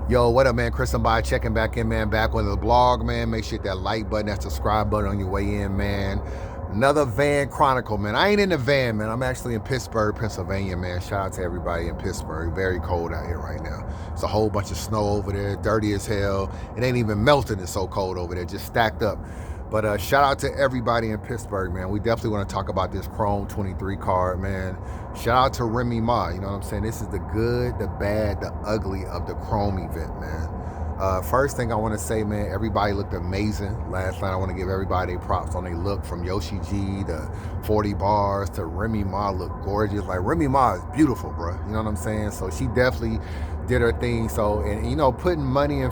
Yo, what up, man? Chris, somebody checking back in, man. Back with the blog, man. Make sure you hit that like button, that subscribe button on your way in, man. Another van chronicle, man. I ain't in the van, man. I'm actually in Pittsburgh, Pennsylvania, man. Shout out to everybody in Pittsburgh. Very cold out here right now. It's a whole bunch of snow over there, dirty as hell. It ain't even melting. It's so cold over there, just stacked up. But shout out to everybody in Pittsburgh, man. We definitely want to talk about this Chrome 23 card, man. Shout out to Remy Ma, you know what I'm saying? This is the good, the bad, the ugly of the Chrome event, man. First thing I want to say, man, everybody looked amazing last night. I want to give everybody props on their look, from Yoshi G to 40 Bars to Remy Ma looked gorgeous. Like, Remy Ma is beautiful, bro. You know what I'm saying? So she definitely did her thing. So, and you know, putting money in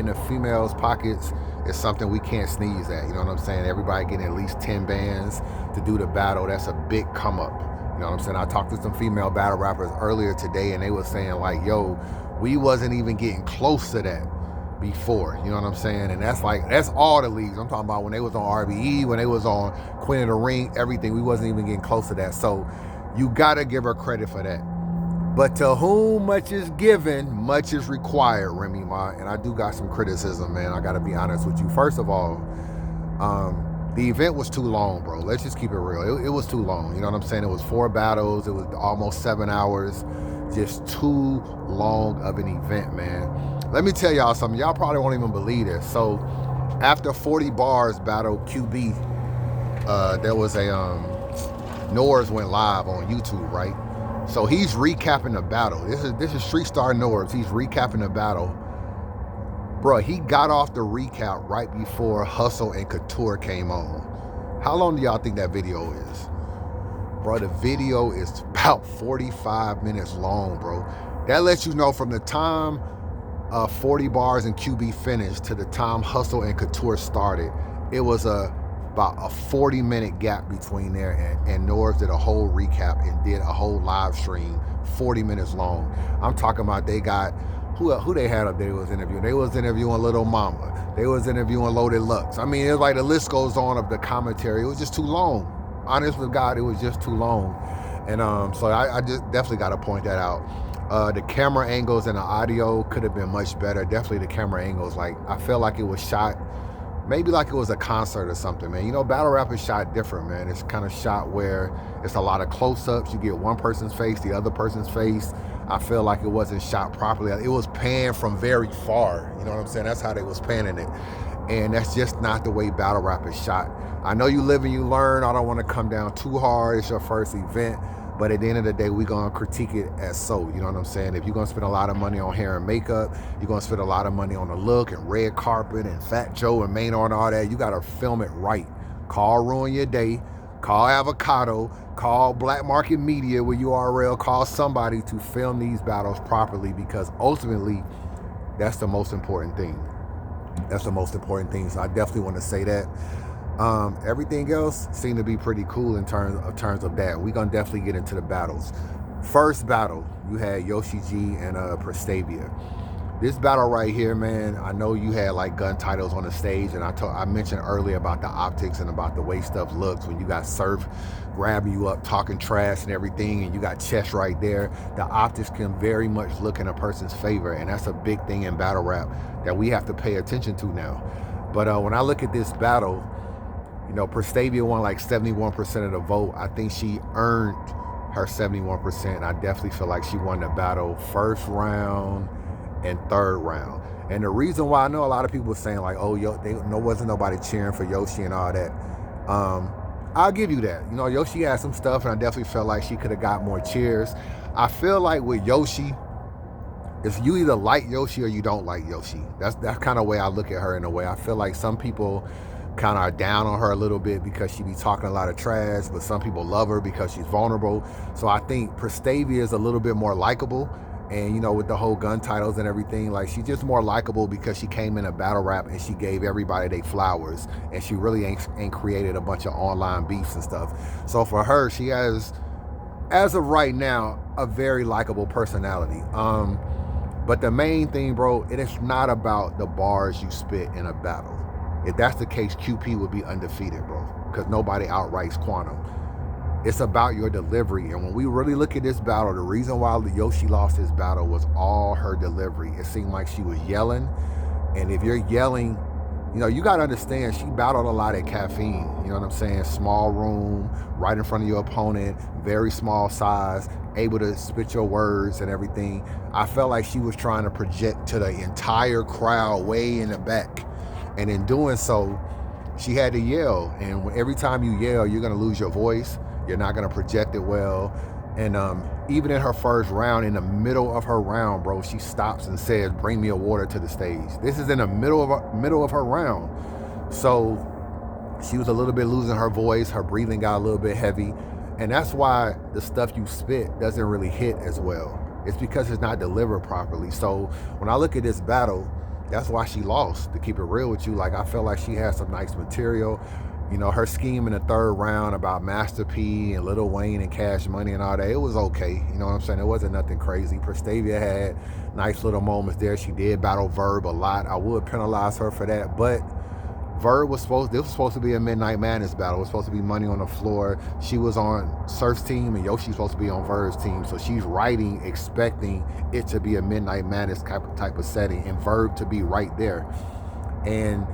the females' pockets is something we can't sneeze at. You know what I'm saying? Everybody getting at least 10 bands to do the battle. That's a big come up. You know what I'm saying? I talked to some female battle rappers earlier today, and they were saying like, yo, we wasn't even getting close to that before. You know what I'm saying? And that's all the leagues. I'm talking about when they was on RBE, when they was on Queen of the Ring, everything. We wasn't even getting close to that. So you gotta give her credit for that. But to whom much is given, much is required, Remy Ma. And I do got some criticism, man. I gotta be honest with you. First of all, the event was too long, bro. Let's just keep it real. It was too long. You know what I'm saying? It was 4 battles. It was almost 7 hours. Just too long of an event, man. Let me tell y'all something. Y'all probably won't even believe this. So after 40 Bars battle QB, there was a Norz went live on YouTube, right? So he's recapping the battle. This is Street Star Norz. He's recapping the battle. Bro, he got off the recap right before Hustle and Couture came on. How long do y'all think that video is? Bro, the video is about 45 minutes long, bro. That lets you know from the time 40 Bars and QB finished to the time Hustle and Couture started, it was about a 40-minute gap between there, and Norz did a whole recap and did a whole live stream, 40 minutes long. I'm talking about they got, who they had up there was interviewing? They was interviewing Little Mama. They was interviewing Loaded Lux. I mean, it's like the list goes on of the commentary. It was just too long. Honest with God, it was just too long. And so I just definitely got to point that out. The camera angles and the audio could have been much better. Definitely the camera angles. Like, I felt like it was shot maybe like it was a concert or something, man. You know, battle rap is shot different, man. It's kind of shot where it's a lot of close-ups. You get one person's face, the other person's face. I feel like it wasn't shot properly. It was panned from very far. You know what I'm saying? That's how they was panning it. And that's just not the way battle rap is shot. I know you live and you learn. I don't want to come down too hard. It's your first event. But at the end of the day, we're going to critique it as so. You know what I'm saying? If you're going to spend a lot of money on hair and makeup, you're going to spend a lot of money on the look and red carpet and Fat Joe and Maynard and all that, you got to film it right. Call Ruin Your Day. Call Avocado. Call Black Market Media with URL. Call somebody to film these battles properly, because ultimately, that's the most important thing. That's the most important thing. So I definitely want to say that. Everything else seemed to be pretty cool in terms of that. We're gonna definitely get into the battles. First battle, you had Yoshi G and Pristavia. This battle right here, man, I know you had like gun titles on the stage, and I mentioned earlier about the optics and about the way stuff looks when you got Surf grabbing you up, talking trash and everything, and you got Chess right there. The optics can very much look in a person's favor, and that's a big thing in battle rap that we have to pay attention to now. But when I look at this battle, you know, Pristavia won like 71% of the vote. I think she earned her 71%. I definitely feel like she won the battle first round and third round. And the reason why, I know a lot of people were saying like, oh, wasn't nobody cheering for Yoshi and all that. I'll give you that. You know, Yoshi had some stuff, and I definitely felt like she could have got more cheers. I feel like with Yoshi, it's you either like Yoshi or you don't like Yoshi. That's kind of the way I look at her in a way. I feel like some people kind of are down on her a little bit because she be talking a lot of trash, but some people love her because she's vulnerable. So I think Pristavia is a little bit more likable. And, you know, with the whole gun titles and everything, like, she's just more likable because she came in a battle rap and she gave everybody their flowers, and she really ain't created a bunch of online beefs and stuff. So for her, she has, as of right now, a very likable personality. But the main thing, bro, it is not about the bars you spit in a battle. If that's the case, QP would be undefeated, bro, because nobody outrights Quantum. It's about your delivery. And when we really look at this battle, the reason why Yoshi lost this battle was all her delivery. It seemed like she was yelling. And if you're yelling, you got to understand, she battled a lot at Caffeine. You know what I'm saying? Small room, right in front of your opponent, very small size, able to spit your words and everything. I felt like she was trying to project to the entire crowd way in the back. And in doing so, she had to yell. And every time you yell, you're going to lose your voice. You're not going to project it well. And even in her first round, in the middle of her round, bro, she stops and says, "Bring me a water to the stage." This is in the middle of her round. So she was a little bit losing her voice. Her breathing got a little bit heavy. And that's why the stuff you spit doesn't really hit as well. It's because it's not delivered properly. So when I look at this battle, that's why she lost, to keep it real with you. Like, I felt like she had some nice material. Her scheme in the third round about Master P and Lil Wayne and Cash Money and all that, it was okay. You know what I'm saying? It wasn't nothing crazy. Pristavia had nice little moments there. She did battle Verb a lot. I would penalize her for that, but Verb this was supposed to be a Midnight Madness battle. It was supposed to be money on the floor. She was on Surf's team and Yoshi's supposed to be on Verb's team. So she's writing, expecting it to be a Midnight Madness type of setting and Verb to be right there. And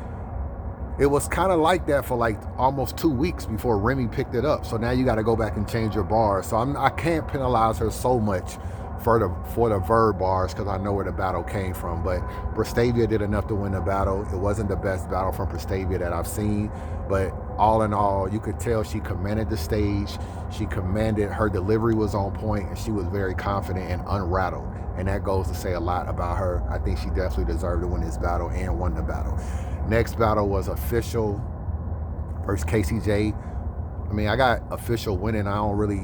it was kind of like that for like almost 2 weeks before Remy picked it up. So now you got to go back and change your bars. So I can't penalize her so much for the Verb bars because I know where the battle came from. But Pristavia did enough to win the battle. It wasn't the best battle from Pristavia that I've seen, but all in all, you could tell she commanded the stage. She commanded, her delivery was on point, and she was very confident and unrattled. And that goes to say a lot about her. I think she definitely deserved to win this battle and won the battle. Next battle was Official versus KCJ. I mean, I got Official winning. I don't really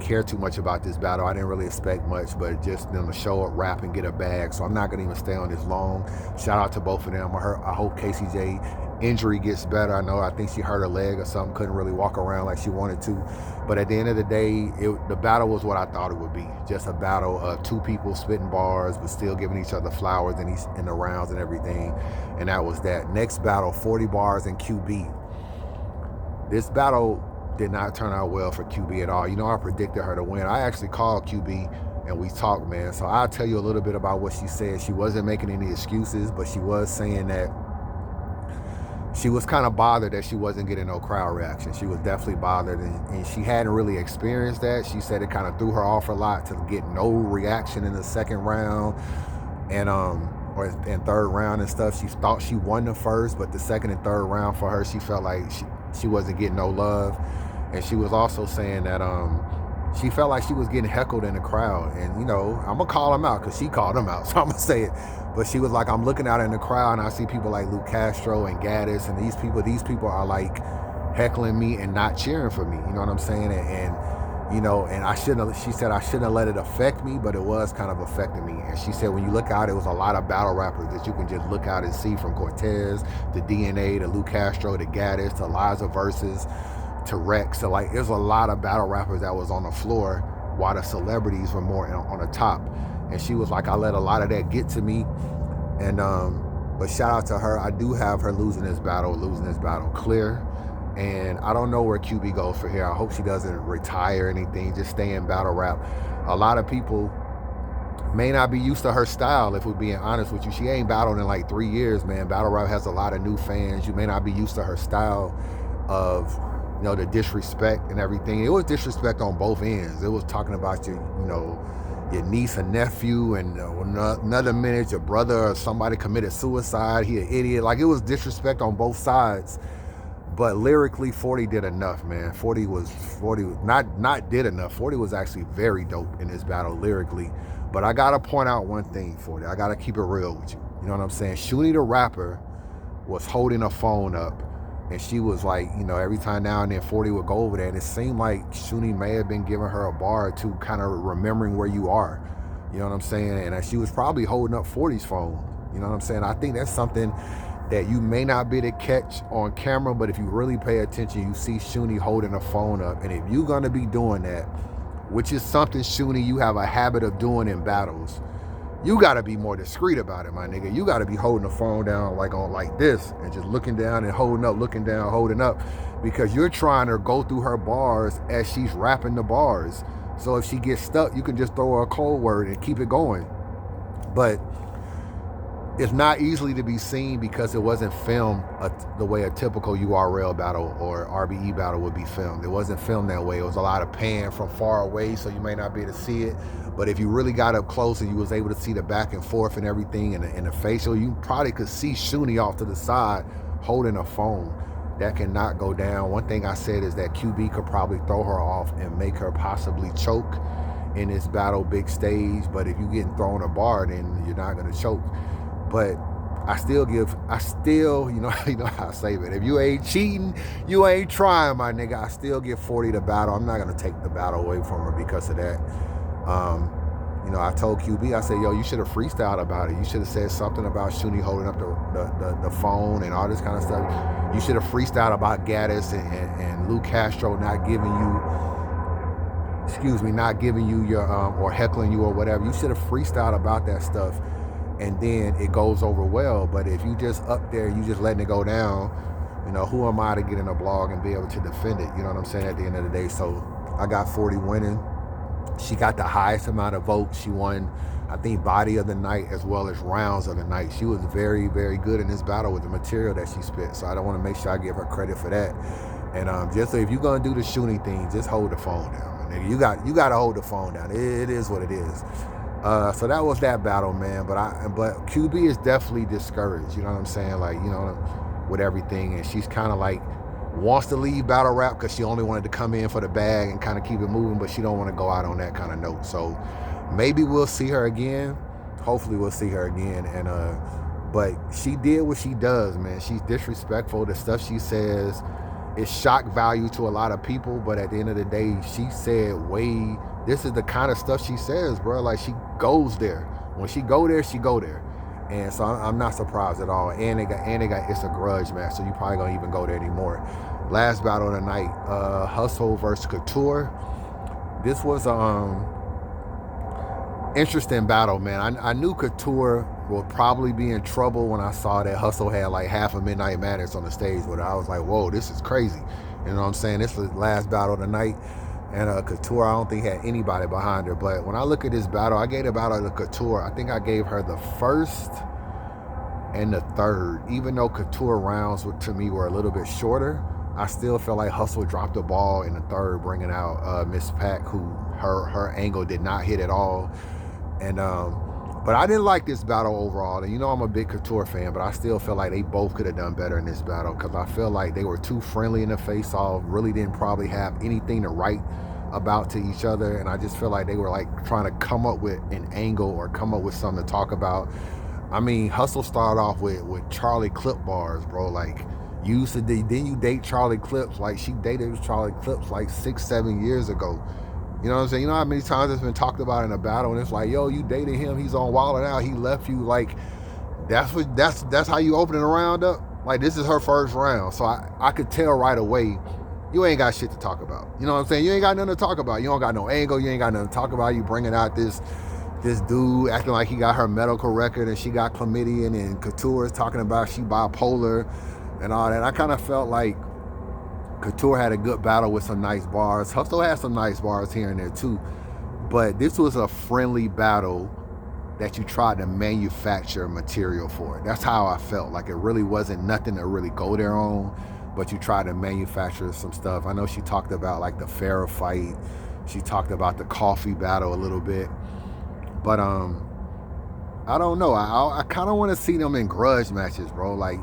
care too much about this battle. I didn't really expect much, but just them to show up, rap, and get a bag. So I'm not going to even stay on this long. Shout out to both of them. I hope KCJ injury gets better. I think she hurt her leg or something, couldn't really walk around like she wanted to. But at the end of the day, the battle was what I thought it would be. Just a battle of two people spitting bars, but still giving each other flowers in the rounds and everything. And that was that. Next battle, 40 bars and QB. This battle did not turn out well for QB at all. I predicted her to win. I actually called QB and we talked, man. So I'll tell you a little bit about what she said. She wasn't making any excuses, but she was saying that she was kind of bothered that she wasn't getting no crowd reaction. She was definitely bothered, and she hadn't really experienced that. She said it kind of threw her off a lot to get no reaction in the second round and third round and stuff. She thought she won the first, but the second and third round for her, she felt like she wasn't getting no love. And she was also saying that she felt like she was getting heckled in the crowd. And, I'm going to call them out because she called them out, so I'm going to say it. But she was like, I'm looking out in the crowd and I see people like Luke Castro and Gaddis, and these people are like heckling me and not cheering for me. You know what I'm saying? And she said I shouldn't have let it affect me, but it was kind of affecting me. And she said when you look out, it was a lot of battle rappers that you can just look out and see, from Cortez to DNA to Luke Castro to Gaddis to Liza Versus to Rex. So like, there's a lot of battle rappers that was on the floor while the celebrities were more on the top. And she was like, I let a lot of that get to me. And but shout out to her. I do have her losing this battle clear. And I don't know where QB goes for here. I hope she doesn't retire or anything, just stay in battle rap. A lot of people may not be used to her style, if we're being honest with you. She ain't battled in like 3 years, man. Battle rap has a lot of new fans. You may not be used to her style of, the disrespect and everything. It was disrespect on both ends. It was talking about your niece and nephew, and another minute your brother or somebody committed suicide. He an idiot. Like, it was disrespect on both sides. But lyrically, 40 did enough, man. 40 not did enough. 40 was actually very dope in this battle lyrically. But I gotta point out one thing, 40. I gotta keep it real with you. You know what I'm saying? Shuni the rapper was holding a phone up, and she was like, every time now and then 40 would go over there, and it seemed like Shuni may have been giving her a bar or two, kind of remembering where you are. You know what I'm saying? And she was probably holding up 40's phone. You know what I'm saying? I think that's something that you may not be able to catch on camera, but if you really pay attention, you see Shuni holding a phone up. And if you're gonna be doing that, which is something, Shuni, you have a habit of doing in battles, You gotta be more discreet about it, my nigga. You gotta be holding the phone down like this and just looking down and holding up, looking down, holding up, because you're trying to go through her bars as she's rapping the bars. So if she gets stuck, you can just throw her a cold word and keep it going. But it's not easily to be seen because it wasn't filmed the way a typical URL battle or RBE battle would be filmed. It wasn't filmed that way. It was a lot of pan from far away, so you may not be able to see it. But if you really got up close and you was able to see the back and forth and everything and the facial, you probably could see Shuni off to the side holding a phone. That cannot go down. One thing I said is that QB could probably throw her off and make her possibly choke in this battle big stage. But if you getting thrown a bar, then you're not gonna choke. But I still, you know how I say it. If you ain't cheating, you ain't trying, my nigga. I still give 40 the battle. I'm not gonna take the battle away from her because of that. You know, I told QB, I said, yo, you should have freestyled about it. You should have said something about Shuni holding up the phone and all this kind of stuff. You should have freestyled about Gaddis and Lou Castro not giving you your or heckling you or whatever. You should have freestyled about that stuff, and then it goes over well. But if you just up there, you just letting it go down, you know, who am I to get in a blog and be able to defend it? You know what I'm saying? At the end of the day, so I got 40 winning. She got the highest amount of votes. She won, I think, body of the night as well as rounds of the night. She was very, very good in this battle with the material that she spit. So I don't want to make sure I give her credit for that. And just so if you're gonna do the shooting thing, just hold the phone down, nigga. You got to hold the phone down. It is what it is. So that was that battle, man. But QB is definitely discouraged. You know what I'm saying? Like, you know, with everything, and she's kind of like wants to leave battle rap because she only wanted to come in for the bag and kind of keep it moving, but she don't want to go out on that kind of note. So maybe we'll see her again. Hopefully we'll see her again. And but she did what she does, man. She's disrespectful. The stuff she says is shock value to a lot of people, but at the end of the day, she said this is the kind of stuff she says, bro. Like, she goes there. When she go there, she go there. And so I'm not surprised at all. And they got it's a grudge match, so you probably gonna even go there anymore. Last battle of the night, Hustle versus Couture. This was interesting battle, man. I knew Couture would probably be in trouble when I saw that Hustle had like half a Midnight Madness on the stage with her. I was like, whoa, this is crazy. You know what I'm saying? This was the last battle of the night. And Couture, I don't think had anybody behind her. But when I look at this battle, I gave the battle to Couture. I think I gave her the first and the third. Even though Couture rounds to me were a little bit shorter, I still feel like Hustle dropped the ball in the third, bringing out Miss Pack, who her angle did not hit at all. And but I didn't like this battle overall. And you know I'm a big Couture fan, but I still feel like they both could have done better in this battle because I feel like they were too friendly in the face-off, really didn't probably have anything to write about to each other. And I just feel like they were like trying to come up with an angle or come up with something to talk about. I mean, Hustle started off with Charlie Clip bars, bro. Like, didn't you date Charlie Clips? Like, she dated Charlie Clips like 6-7 years ago. You know what I'm saying? You know how many times it's been talked about in a battle, and it's like, yo, you dated him, he's on Wild 'N Out, he left you. Like, that's how you opening a round up? Like, this is her first round. So I could tell right away, you ain't got shit to talk about. You know what I'm saying? You ain't got nothing to talk about. You don't got no angle, you ain't got nothing to talk about. You bringing out this dude acting like he got her medical record and she got chlamydia, and Couture is talking about she bipolar and all that. I kind of felt like Couture had a good battle with some nice bars. Hustle had some nice bars here and there too. But this was a friendly battle that you tried to manufacture material for. That's how I felt. Like, it really wasn't nothing to really go there on, but you tried to manufacture some stuff. I know she talked about like the Farrah fight. She talked about the coffee battle a little bit. But I don't know. I kind of want to see them in grudge matches, bro. Like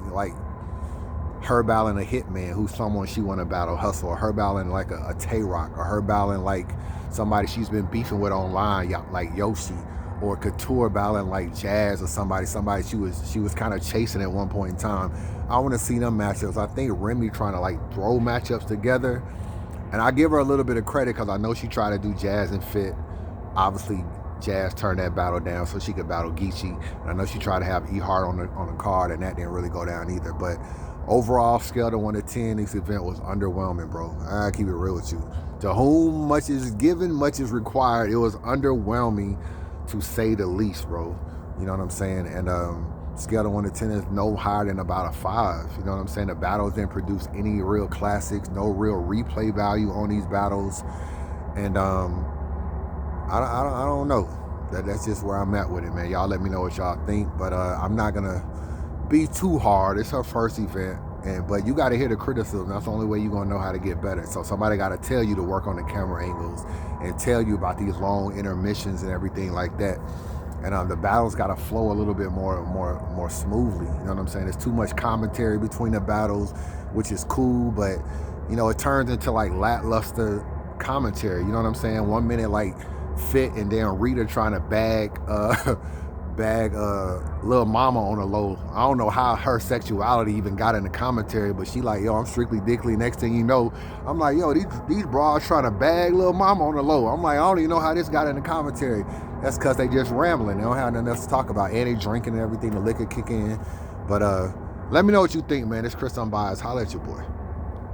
her battling a Hitman, who's someone she want to battle Hustle, or her battling like a Tay-Rock, or her battling like somebody she's been beefing with online, like Yoshi, or Couture battling like Jazz, or somebody she was kind of chasing at one point in time. I want to see them matchups. I think Remy trying to like throw matchups together, and I give her a little bit of credit because I know she tried to do Jazz and Fit. Obviously, Jazz turned that battle down so she could battle Geechee. And I know she tried to have E-Hart on the card, and that didn't really go down either. But overall, scale to 1 to 10, this event was underwhelming, bro. I keep it real with you. To whom much is given, much is required. It was underwhelming to say the least, bro. You know what I'm saying? And scale of 1 to 10 is no higher than about a 5. You know what I'm saying? The battles didn't produce any real classics, no real replay value on these battles. And I don't know. That's just where I'm at with it, man. Y'all let me know what y'all think. But I'm not gonna be too hard. It's her first event. But you got to hear the criticism. That's the only way you're going to know how to get better. So somebody got to tell you to work on the camera angles and tell you about these long intermissions and everything like that. And the battles got to flow a little bit more smoothly. You know what I'm saying? There's too much commentary between the battles, which is cool, but you know, it turns into like lackluster commentary. You know what I'm saying? 1 minute like Fit and then Rita trying to bag Lil Mama on the low. I don't know how her sexuality even got in the commentary, but she like, yo, I'm strictly dickly. Next thing you know, I'm like, yo, these bras trying to bag Lil Mama on the low. I'm like, I don't even know how this got in the commentary. That's because they just rambling. They don't have nothing else to talk about. And they drinking and everything, the liquor kick in. But let me know what you think, man. It's Chris Unbiased. Holla at your boy.